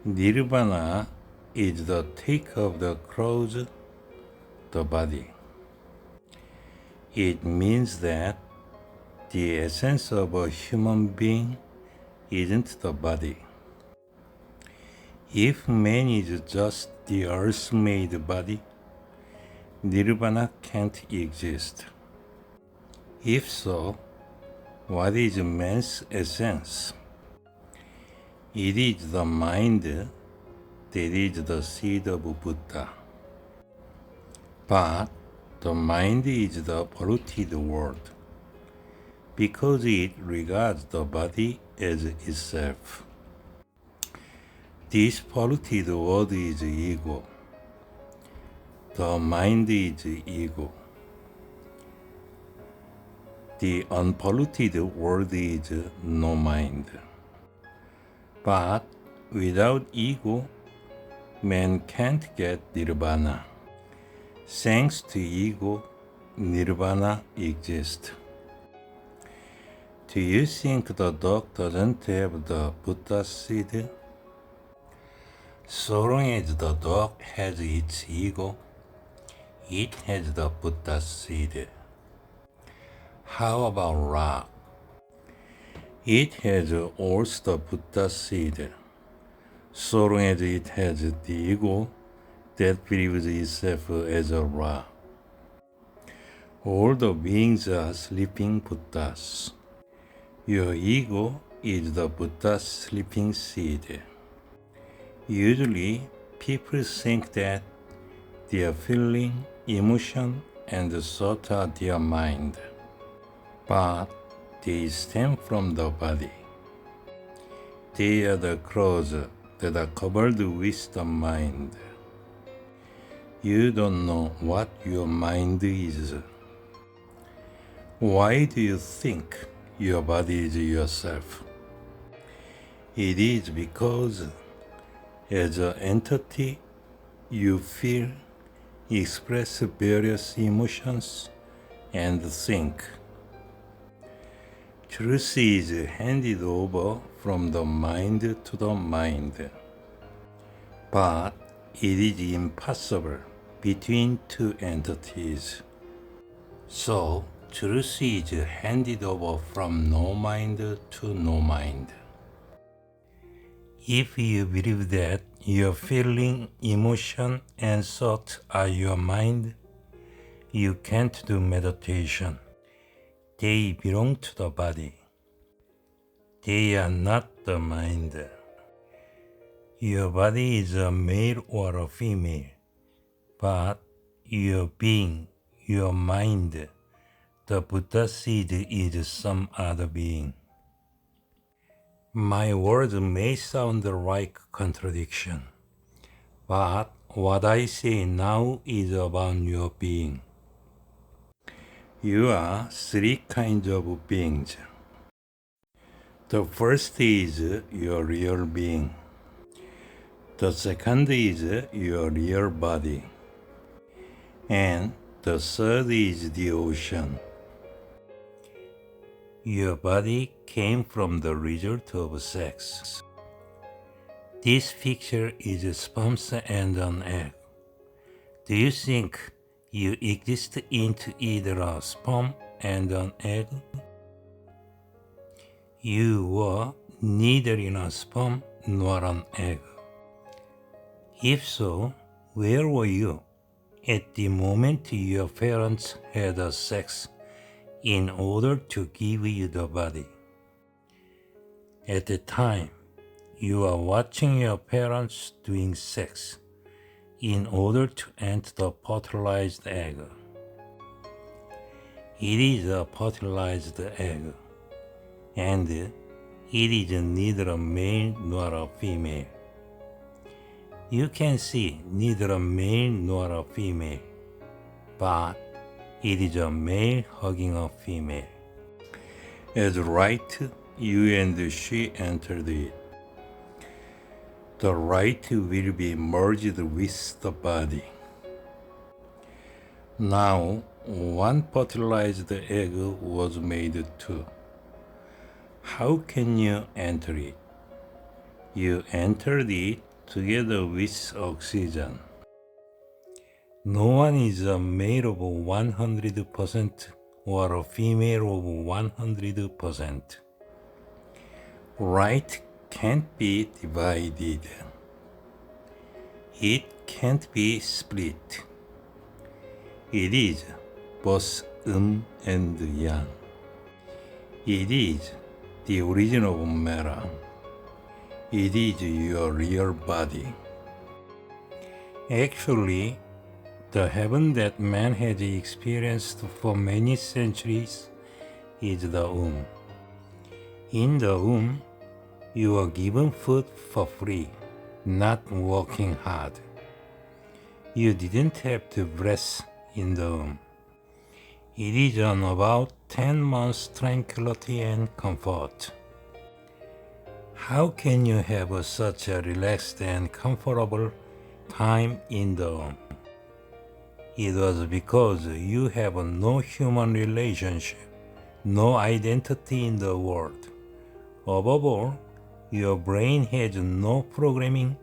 Nirvana is the take of the clothes, the body. It means that the essence of a human being isn't the body. If man is just the earth-made body, Nirvana can't exist. If so, what is man's essence? It is the mind that is the seed of Buddha. But the mind is the polluted world because it regards the body as itself. This polluted world is ego. The mind is ego. The unpolluted world is no mind. But without ego, man can't get nirvana. Thanks to ego, nirvana exists. Do you think the dog doesn't have the Buddha seed? So long as the dog has its ego, it has the Buddha seed. How about rock? It has also the Buddha seed. So long as it has the ego that believes itself as a rock. All the beings are sleeping Buddhas. Your ego is the Buddha's sleeping seed. Usually, people think that their feeling, emotion, and thought are their mind. But they stem from the body. They are the clothes that are covered with the mind. You don't know what your mind is. Why do you think your body is yourself? It is because as an entity, you feel, express various emotions, and think. Truth is handed over from the mind to the mind. But it is impossible between two entities. So, truth is handed over from no mind to no mind. If you believe that your feeling, emotion, and thought are your mind, you can't do meditation. They belong to the body. They are not the mind. Your body is a male or a female, but your being, your mind, the Buddha seed is some other being. My words may sound like contradiction, but what I say now is about your being. You are three kinds of beings. The first is your real being. The second is your real body. And the third is the ocean. Your body came from the result of sex. This picture is sperms and an egg. Do you think you exist into either a sperm and an egg? You were neither in a sperm nor an egg. If so, where were you at the moment your parents had a sex in order to give you the body? At the time, you are watching your parents doing sex in order to enter the fertilized egg. It is a fertilized egg, and it is neither a male nor a female. You can see neither a male nor a female, but it is a male hugging a female. As right, you and she entered it. The right will be merged with the body. Now, one fertilized egg was made too. How can you enter it? You entered it together with oxygen. No one is a male of 100% or a female of 100%. Light can't be divided. It can't be split. It is both and yang. It is the origin of matter. It is your real body. Actually, the heaven that man has experienced for many centuries is the womb. In the womb, you are given food for free, not working hard. You didn't have to breathe in the womb. It is on about 10 months tranquility and comfort. How can you have such a relaxed and comfortable time in the womb? It was because you have no human relationship, no identity in the world. Above all, your brain has no programming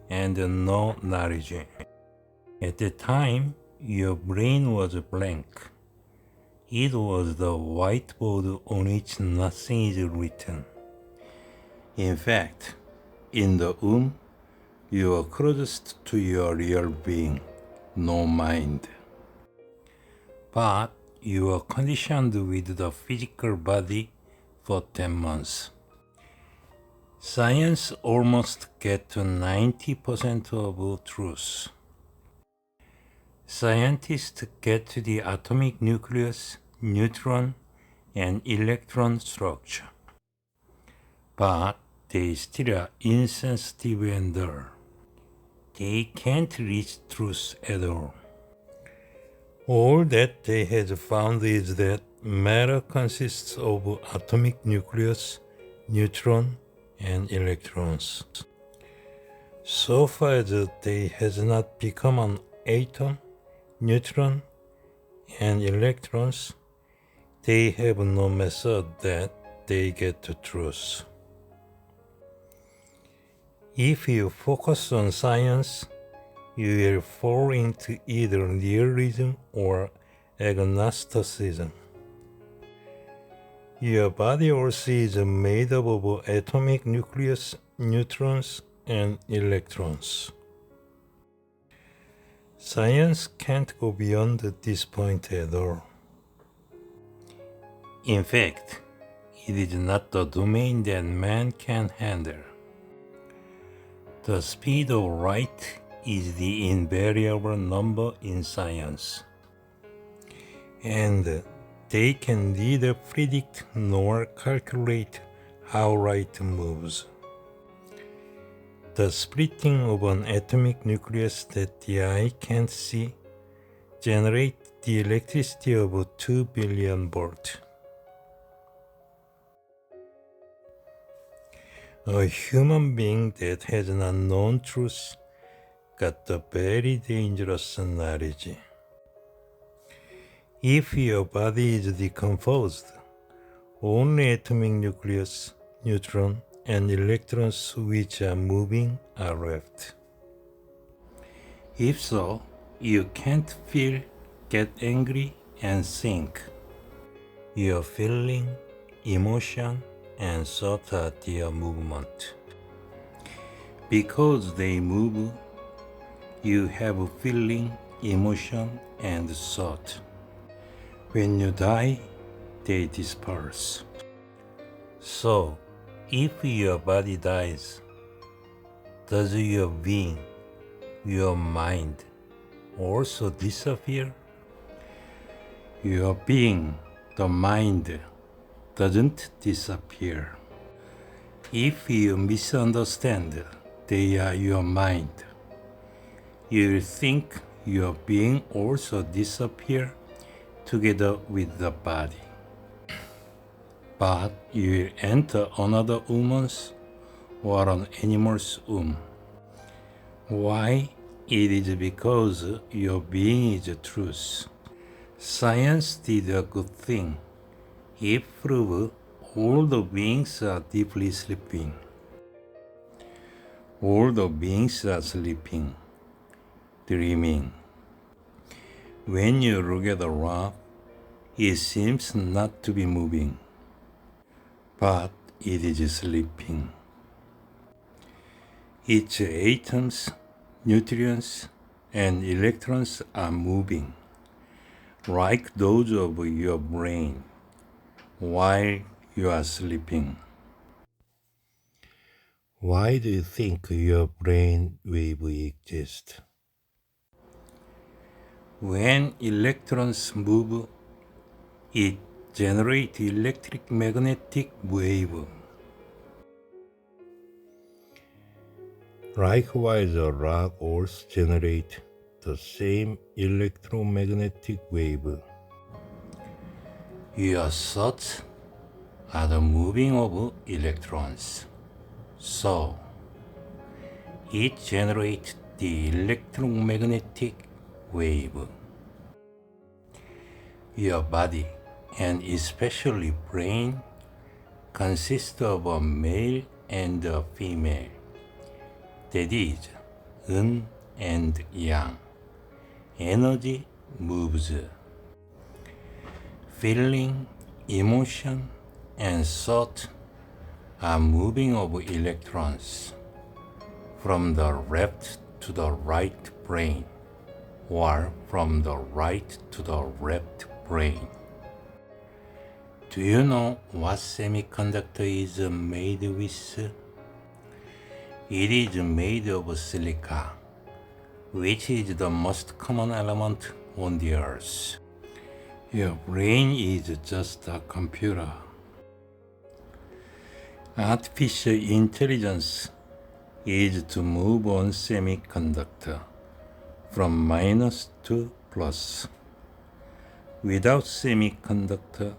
and no knowledge. At the time, your brain was blank. It was the whiteboard on which nothing is written. In fact, in the womb, you are closest to your real being, no mind. But you are conditioned with the physical body for 10 months. Science almost gets to 90% of truth. Scientists get to the atomic nucleus, neutron, and electron structure. But they still are insensitive and dull. They can't reach truth at all. All that they have found is that matter consists of atomic nucleus, neutron, and electrons. So far as they has not become an atom, neutron, and electrons, they have no method that they get to truth. If you focus on science, you will fall into either nihilism or agnosticism. Your body also is made up of atomic nucleus, neutrons, and electrons. Science can't go beyond this point at all. In fact, it is not the domain that man can handle. The speed of light is the invariable number in science. And they can neither predict nor calculate how light moves. The splitting of an atomic nucleus that the eye can't see generates the electricity of 2 billion volts. A human being that has not known truth got the very dangerous knowledge. If your body is decomposed, only atomic nucleus, neutron, and electrons which are moving are left. If so, you can't feel, get angry, and think. Your feeling, emotion, and thought are their movement. Because they move, you have a feeling, emotion, and thought. When you die, they disperse. So, if your body dies, does your being, your mind, also disappear? Your being, the mind, doesn't disappear. If you misunderstand they are your mind, you will think your being also disappear together with the body. But you will enter another woman's or an animal's womb. Why? It is because your being is truth. Science did a good thing. It proved all the beings are deeply sleeping. All the beings are sleeping, dreaming. When you look at a rock, it seems not to be moving, but it is sleeping. Its atoms, neutrons, and electrons are moving, like those of your brain, while you are sleeping. Why do you think your brain wave exists? When electrons move, it generates electric magnetic wave. Likewise, a rock also generates the same electromagnetic wave. Your thoughts are the moving of electrons. So, it generates the electromagnetic wave. Your body, and especially brain, consists of a male and a female. That is, yin and yang. Energy moves. Feeling, emotion, and thought are moving of electrons from the left to the right brain, or from the right to the left brain. Do you know what semiconductor is made with? It is made of silica, which is the most common element on the earth. Your brain is just a computer. Artificial intelligence is to move on semiconductor from minus to plus. Without semiconductor,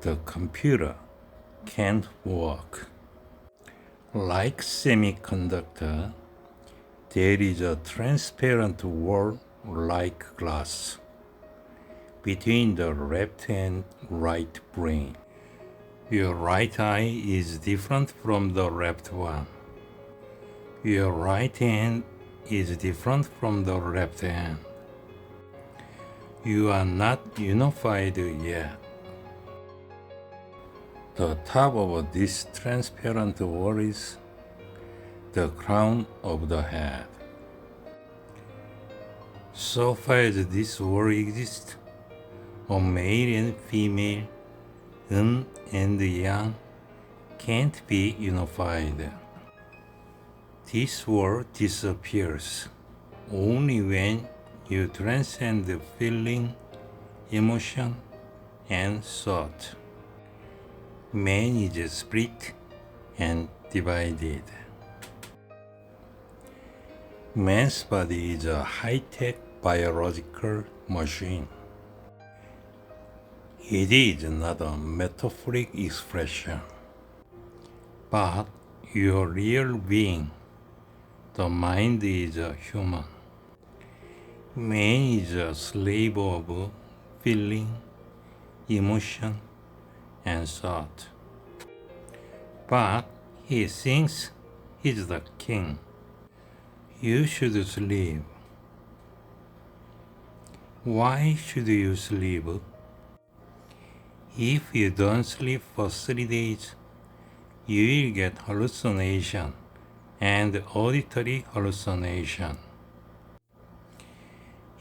the computer can't work. Like semiconductor, there is a transparent wall like glass between the left and right brain. Your right eye is different from the left one. Your right hand is different from the left hand. You are not unified yet. The top of this transparent wall is the crown of the head. So far as this wall exists, a male and female, yin and yang, can't be unified. This wall disappears only when you transcend the feeling, emotion, and thought. Man is split and divided. Man's body is a high-tech biological machine. It is not a metaphoric expression, but your real being, the mind, is a human. Man is a slave of feeling, emotion, and thought. But he thinks he's the king. You should sleep. Why should you sleep? If you don't sleep for 3 days, you will get hallucination and auditory hallucination.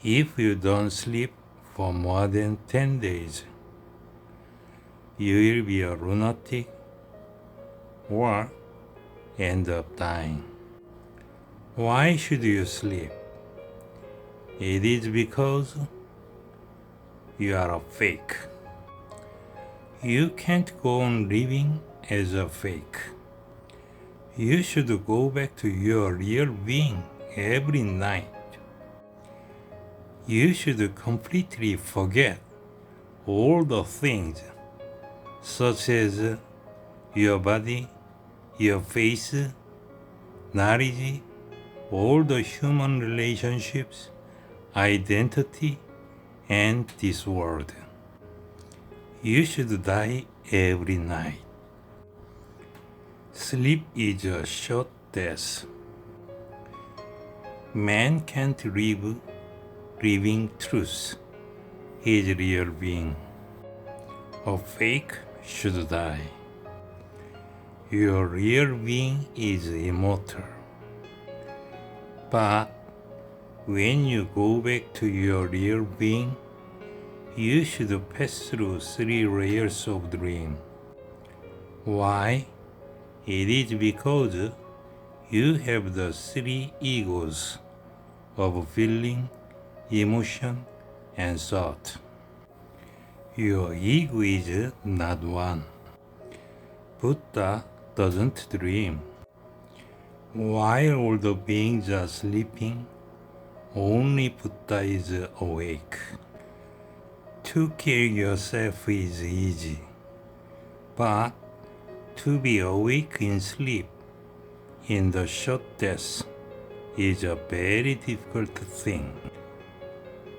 If you don't sleep for more than 10 days, you will be a lunatic or end up dying. Why should you sleep? It is because you are a fake. You can't go on living as a fake. You should go back to your real being every night. You should completely forget all the things, such as your body, your face, knowledge, all the human relationships, identity, and this world. You should die every night. Sleep is a short death. Man can't live living truth, his real being. A fake should die. Your real being is immortal. But when you go back to your real being, you should pass through 3 layers of dream. Why? It is because you have the 3 egos of feeling, emotion, and thought. Your ego is not one. Buddha doesn't dream. While all the beings are sleeping, only Buddha is awake. To kill yourself is easy, but to be awake in sleep, in the short death, is a very difficult thing.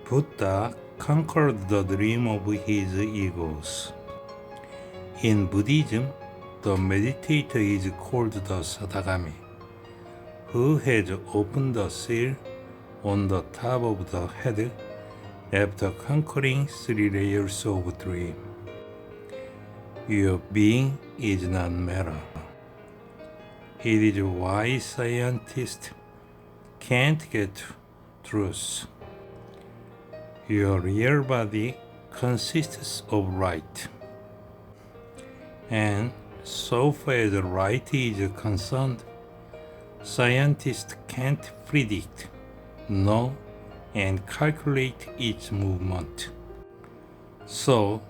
Buddha conquered the dream of his egos. In Buddhism, the meditator is called the Satagami, who has opened the seal on the top of the head after conquering 3 layers of dream. Your being is not matter. It is why scientists can't get truth. Your real body consists of light. And so far as light is concerned, scientists can't predict, know, and calculate its movement. So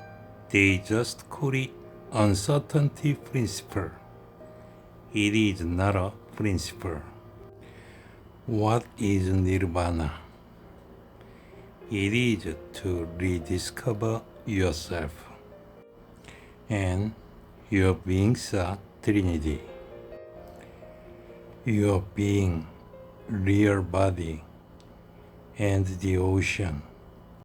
they just call it uncertainty principle. It is not a principle. What is Nirvana? It is to rediscover yourself. And your beings are Trinity. Your being, real body, and the ocean.